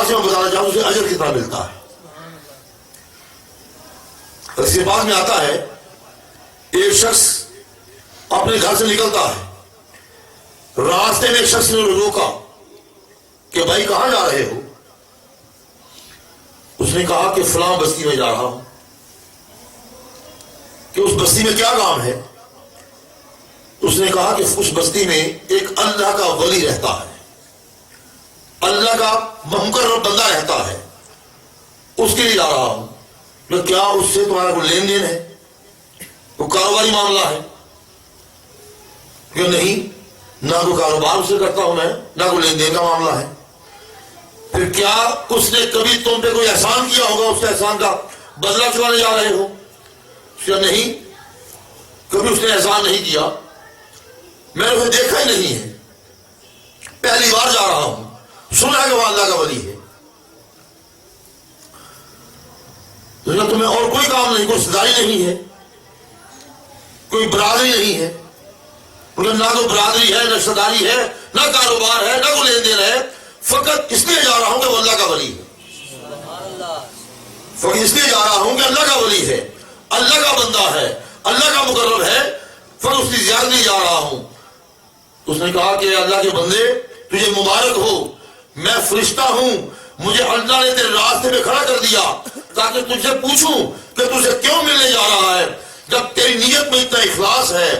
سے میں بتانا چاہوں اسے اجر کتنا ملتا ہے. اس کے بعد میں آتا ہے ایک شخص اپنے گھر سے نکلتا ہے, راستے میں ایک شخص نے روکا کہ بھائی کہاں جا رہے ہو؟ اس نے کہا کہ فلاں بستی میں جا رہا ہوں. کہ اس بستی میں کیا کام ہے؟ اس نے کہا کہ اس بستی میں ایک اللہ کا ولی رہتا ہے, اللہ کا مقرر بندہ رہتا ہے, اس کے لیے جا رہا ہوں. تو کیا اس سے تمہارا کوئی لین دین ہے؟ وہ کاروباری معاملہ ہے؟ کہ نہیں, نہ کوئی کاروبار اس سے کرتا ہوں میں, نہ کوئی لین دین کا معاملہ ہے. پھر کیا اس نے کبھی تم پہ کوئی احسان کیا ہوگا, اس کے احسان کا بدلہ چکانے جا رہے ہو؟ کیا نہیں, کبھی اس نے احسان نہیں کیا, میں نے اسے دیکھا ہی نہیں ہے, پہلی بار جا رہا ہوں, سنا کہ وہ اللہ کا ولی ہے. تمہیں اور کوئی کام نہیں, کوئی صدائی نہیں ہے, کوئی برادری نہیں ہے, نہ تو برادری ہے, نہ صدائی ہے, نہ کاروبار ہے, نہ کوئی لین دین ہے, فقط اس لیے جا رہا ہوں کہ وہ اللہ کا ولی ہے. فقط اس لیے جا رہا ہوں کہ اللہ کا ولی ہے, اللہ کا بندہ ہے, اللہ کا مقرب ہے, فقط اس کی زیارت جا رہا ہوں. اس نے کہا کہ اللہ کے بندے تجھے مبارک ہو, میں فرشتہ ہوں, مجھے اللہ نے تیرے راستے میں کھڑا کر دیا تاکہ تجھ سے پوچھوں کہ تجھے کیوں ملنے جا رہا ہے, جب تیری نیت میں اتنا اخلاص ہے,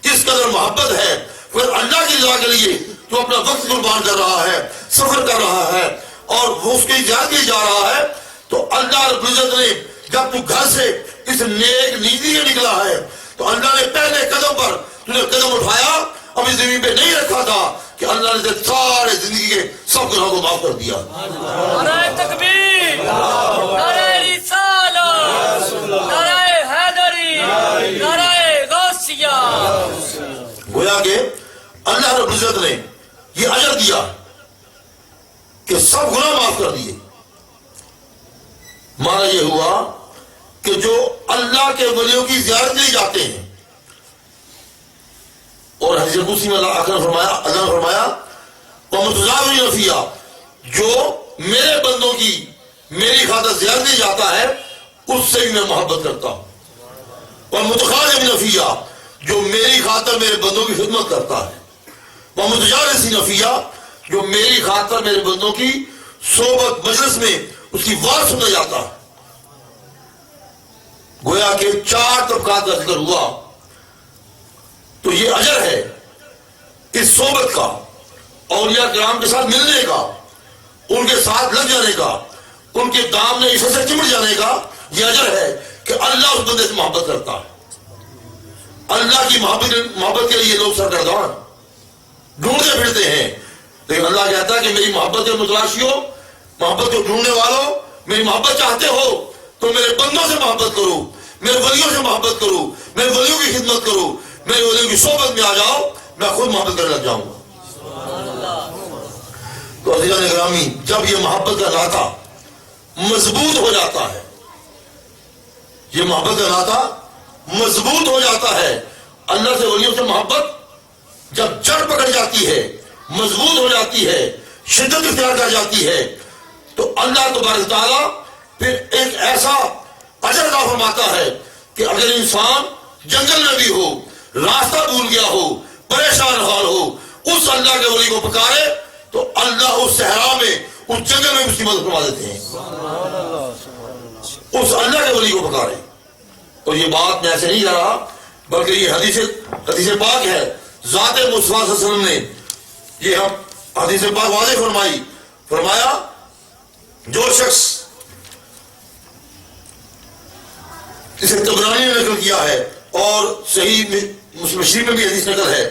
اس قدر محبت ہے, پھر اللہ کی رضا کے لیے تو اپنا وقت قربان کر رہا ہے, سفر کر رہا ہے, اور وہ اس کی زیارت کے جا رہا ہے. تو اللہ رب العزت نے جب تو گھر سے اس نیک نیتی سے نکلا ہے تو اللہ نے پہلے قدم پر تجھے قدم اٹھایا, ابھی زمین پہ نہیں رکھا تھا, کہ اللہ نے تیرے سارے زندگی کے سب گناہوں کو معاف کر دیا. نعرہ تکبیر, نعرہ رسالت, نعرہ حیدری, نعرہ غوثیہ. گویا کہ اللہ رب العزت نے یہ اجر دیا کہ سب گناہ معاف کر دیے. مانا یہ ہوا کہ جو اللہ کے ولیوں کی زیارت کے لیے جاتے ہیں, اور حدیث قدسی میں اللہ نے فرمایا وَمُتَزَاوِرُ نَفِيَّا, جو میرے بندوں کی میری خاطر زیارت کے لیے جاتا ہے اس سے بھی میں محبت کرتا ہوں. وَمُتَخَاذِبُ نَفِيَّا, جو میری خاطر میرے بندوں کی خدمت کرتا ہے. وَمُتَجَالِسِ نَفِيَّا, جو میری خاطر میرے بندوں کی صحبت مجلس میں اس کی بات سننا جاتا ہے. گویا کہ 4 طبقات کا ذکر ہوا. تو یہ اجر ہے اس صحبت کا, اولیاء کرام کے ساتھ ملنے کا, ان کے ساتھ لگ جانے کا, ان کے دام میں عشق سے چمٹ جانے کا. یہ اجر ہے کہ اللہ اس بندے سے محبت کرتا ہے. اللہ کی محبت کے لیے لوگ سرگردان ڈھونڈتے پھرتے ہیں, لیکن اللہ کہتا ہے کہ میری محبت کے متلاشیوں, محبت کو ڈھونڈنے والوں, میری محبت چاہتے ہو تو میرے بندوں سے محبت کرو, میرے ولیوں سے محبت کرو, میرے ولیوں کی خدمت کرو, میرے ولیوں کی صحبت میں آ جاؤ, میں خود محبت کرنے لگ جاؤں گا. تو عزیزان گرامی, جب یہ محبت کا ناطہ مضبوط ہو جاتا ہے, یہ محبت کا ناطہ مضبوط ہو جاتا ہے, اللہ سے ولیوں سے محبت جب جڑ پکڑ جاتی ہے, مضبوط ہو جاتی ہے, شدت اختیار کر جاتی ہے, تو اللہ تبارک تعالیٰ پھر ایک ایسا اجر عطا فرماتا ہے کہ اگر انسان جنگل میں بھی ہو, راستہ بھول گیا ہو, پریشان حال ہو, اس اللہ کے ولی کو پکارے تو اللہ اس صحرا میں, اس جنگل میں اس کی مدد فرما دیتے ہیں. اس اللہ کے ولی کو پکارے. اور یہ بات میں ایسے نہیں جا رہا, بلکہ یہ حدیث پاک ہے. ذات مصطفیٰ صلی اللہ علیہ وسلم نے یہ حدیث پاک واضح فرمایا جو شخص, اسے طبرانی نے نقل کیا ہے اور صحیح مسلم شریف میں بھی حدیث نقل ہے,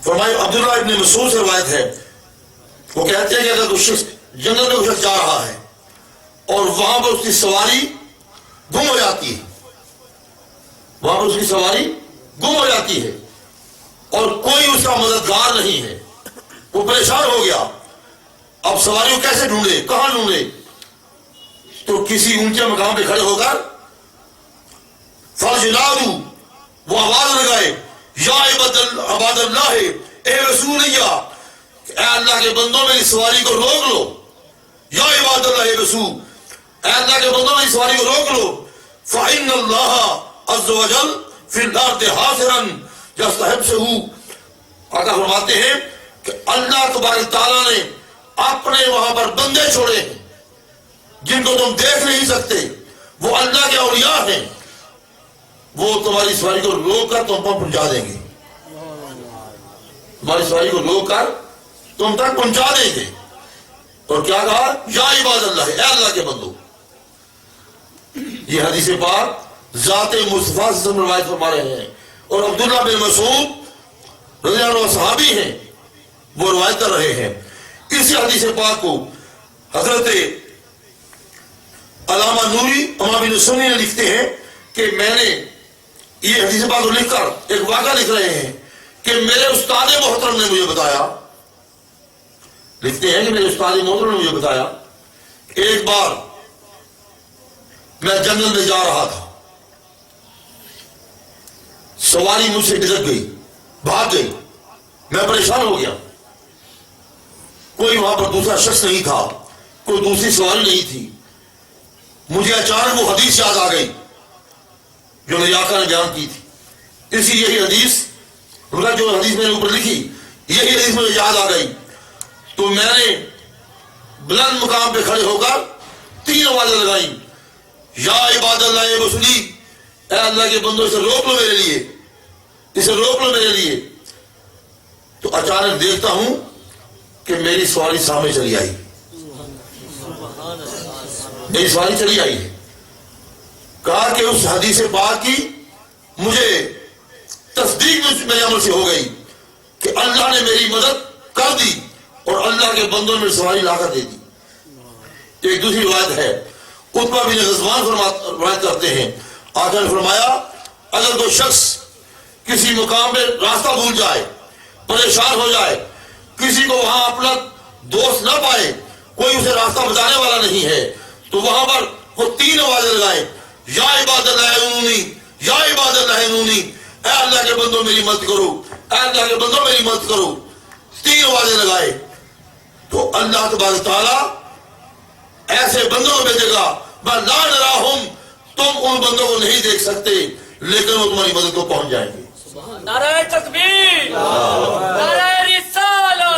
فرمایا عبداللہ ابن مسعود سے روایت ہے, وہ کہتے ہیں کہ اگر کوئی شخص جنگل میں کوئی شخص جا رہا ہے اور وہاں پر اس کی سواری گم ہو جاتی ہے, وہاں پر اس کی سواری گم ہو جاتی ہے اور کوئی اس کا مددگار نہیں ہے, وہ پریشان ہو گیا, اب سواری کو کیسے ڈھونڈے, کہاں ڈھونڈے؟ تو کسی اونچے مقام پہ کھڑے ہو کر فَجْنَادُوا, وہ آواز لگائے, یا عباد اللہ, اے رسول اللہ, کہ اے اللہ کے بندوں میری سواری کو روک لو، یا عباد اللہ بسو، اے اللہ کے بندوں میری سواری کو روک لو، فَإِنَّ اللَّهَ عَزَّ وَجَلَّ فِي الْأَرْضِ حَاضِرًا يَسْتَحِبُّهُ۔ آقا فرماتے ہیں کہ اللہ تبارک تعالیٰ نے اپنے وہاں پر بندے چھوڑے ہیں جن کو تم دیکھ نہیں سکتے، وہ اللہ کے اولیاء ہیں، وہ تمہاری سواری کو روک کر تم پر پہنچا دیں گے، تمہاری سواری کو روک کر تم تک پہنچا دیں گے۔ اور کیا کہا؟ یا عباد اللہ، اے اللہ کے بندو۔ یہ حدیث پاک ذات مصطفیٰ سے روایت فرما رہے ہیں، اور عبداللہ بن مسعود رضی اللہ عنہ صحابی ہیں، وہ روایت کر رہے ہیں۔ اسی حدیث پاک کو حضرت علامہ نوری امام بن سنی نے لکھتے ہیں کہ میں نے یہ حدیث پاک کو لکھ کر ایک واقعہ لکھ رہے ہیں کہ میرے استاد محترم نے مجھے بتایا، لکھتے ہیں کہ میرے استاد محترم نے مجھے بتایا کہ ایک بار میں جنگل میں جا رہا تھا، سواری مجھ سے گزر گئی، بھاگ گئی، میں پریشان ہو گیا، کوئی وہاں پر دوسرا شخص نہیں تھا، کوئی دوسری سواری نہیں تھی۔ مجھے اچانک وہ حدیث یاد آ گئی جو میرے آقا نے بیان کی تھی، یہی حدیث جو حدیث میں نے اوپر لکھی، یہی حدیث مجھے یاد آ گئی۔ تو میں نے بلند مقام پہ کھڑے ہو کر 3 آوازیں لگائیں، یا عباد اللہ بسلی، اے اللہ کے بندوں اسے روک لو میرے لیے، اسے روک لو میرے لیے۔ تو اچانک دیکھتا ہوں کہ میری سواری سامنے چلی آئی، میری سواری چلی آئی ہے۔ کہا کہ اس حدیث پاک کی مجھے تصدیق میرے عمل سے ہو گئی کہ اللہ نے میری مدد کر دی اور اللہ کے بندوں میں سواری لا کر دے دی۔ ایک دوسری روایت ہے، عتبہ بن غزوان روایت کرتے ہیں، آقا نے فرمایا اگر کوئی شخص کسی مقام پہ راستہ بھول جائے، پریشان ہو جائے، کسی کو وہاں اپنا دوست نہ پائے، کوئی اسے راستہ بتانے والا نہیں ہے، تو وہاں پر وہ 3 آوازیں لگائے، یا عباد اللہ نونی، یا عباد اللہ نونی، اے اللہ کے بندوں میری مدد کرو، اے اللہ کے بندوں میری مدد کرو، 3 آوازیں لگائے۔ تو اللہ تبارک تعالیٰ ایسے بندوں کو بھیجے گا، میں لا نراہم، تم ان بندوں کو نہیں دیکھ سکتے لیکن وہ تمہاری مدد کو پہنچ جائیں گے۔ نعرہ تکبیر، نعرہ رسالہ،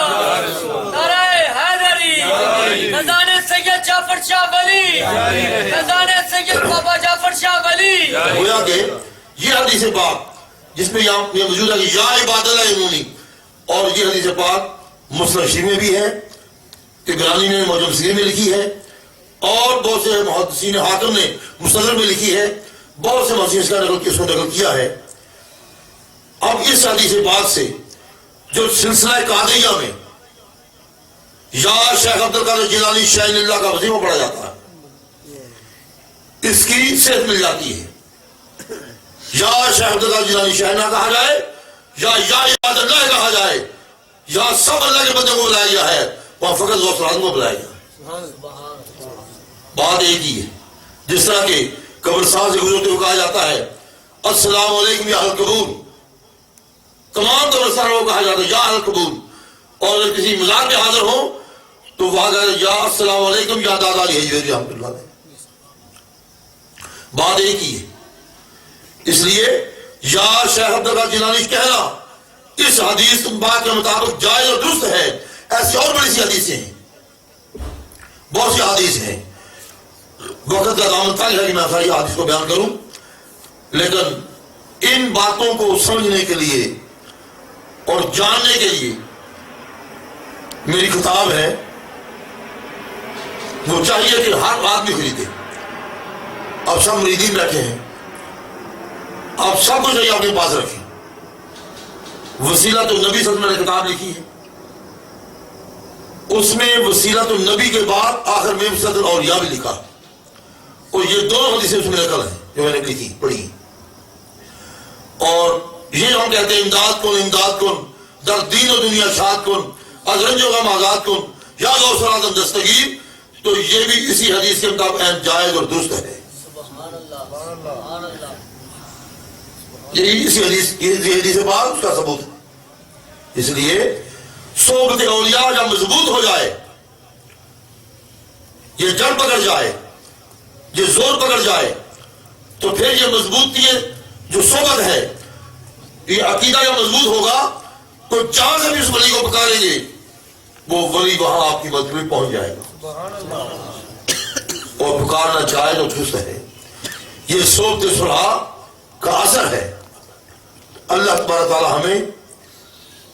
نعرہ حیدری، خزانہ سید جعفر شاہ ولی، خزانہ سید بابا جعفر شاہ ولی۔ گویا کہ یہ حدیث پاک جس میں یہ موجود ہے کہ یا عباد اللہ انونی، اور یہ حدیث پاک مسلم شریف میں بھی ہے، طبرانی نے معجم صغیر میں لکھی ہے، اور بہت سے محدثین حاکم نے مستدرک میں لکھی ہے، بہت سے محدثین اس کو نقل کیا ہے۔ اب اس حدیث پاک سے جو سلسلہ قادریہ میں یا شیخ عبد القادر جیلانی شاہین اللہ کا وظیفہ پڑھا جاتا ہے، اس کی صحت مل جاتی ہے۔ یا شیخ عبد القادر جیلانی شاہین اللہ کہا جائے، یا عباد اللہ کہا جائے، یا سب اللہ کے بندے کو بلایا گیا ہے، وہاں فقط غوث العظم کو بلایا گیا۔ بات ایک ہی ہے، جس طرح کہ قبرستان سے گزرتے ہوئے کہا جاتا ہے السلام علیکم یا اہل القبور، تمام قبرستانوں کو کہا جاتا ہے یا اہل القبور، اور اگر کسی مزار پہ حاضر ہو تو وہاں کہا یا السلام علیکم یا دادا علی حجویری رحمۃ اللہ علیہ۔ بات ایک ہی ہے، اس لیے یا شیخ عبد القادر جیلانی کہنا اس حدیث پاک کے مطابق جائز اور درست ہے۔ ایسی اور بڑی سی حدیثیں ہیں، بہت سی حدیث ہیں، وقت کا دامن تنگ ہے کہ میں ساری حدیث کو بیان کروں، لیکن ان باتوں کو سمجھنے کے لیے اور جاننے کے لیے میری کتاب ہے، وہ چاہیے کہ ہر آدمی خریدے۔ اب سب مریدین بیٹھے ہیں، آپ سب کو چاہیے اپنے پاس رکھیں۔ وسیلۃ النبی صلی اللہ علیہ وسلم نے کتاب لکھی ہے، اس میں وسیلۃ النبی کے بعد آخر میں وسیلۃ الاولیاء بھی لکھا، اور یہ دونوں حدیثیں اس میں نقل ہیں جو میں نے لکھی پڑھی۔ اور یہ ہم کہتے ہیں امداد کن امداد کن در دین و دنیا شاد کن از رنج و غم آزاد کن یا غوث العظم دستگیر، تو یہ بھی اسی حدیث کے مطابق جائز اور درست ہے۔ یہی اسی حدیث پاک اس کا ثبوت ہے۔ اس لیے صحبت اولیاء جب مضبوط ہو جائے، یہ جڑ پکڑ جائے، یہ زور پکڑ جائے، تو پھر یہ مضبوطی جو صحبت ہے، یہ عقیدہ جب مضبوط ہوگا تو جہاں سے بھی اس ولی کو پکاریں گے وہ ولی وہاں آپ کی مدد میں پہنچ جائے گا، اور پکارنا چاہے تو درست ہے۔ یہ صحبت صلح کا اثر ہے۔ اللہ تبارک تعالی ہمیں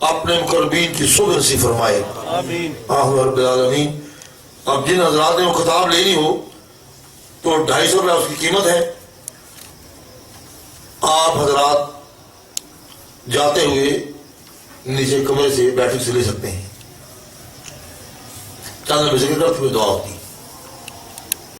اپنے مقربین کی صحبت نصیب فرمائے، آمین رب العالمین۔ اب جن حضرات نے وہ خطاب لینی ہو تو 250 روپیہ اس کی قیمت ہے، آپ حضرات جاتے ہوئے نیچے کمرے سے بیٹھک سے لے سکتے ہیں۔ چاند میں ذکر کرتے ہوئے دعا ہوتی ہے۔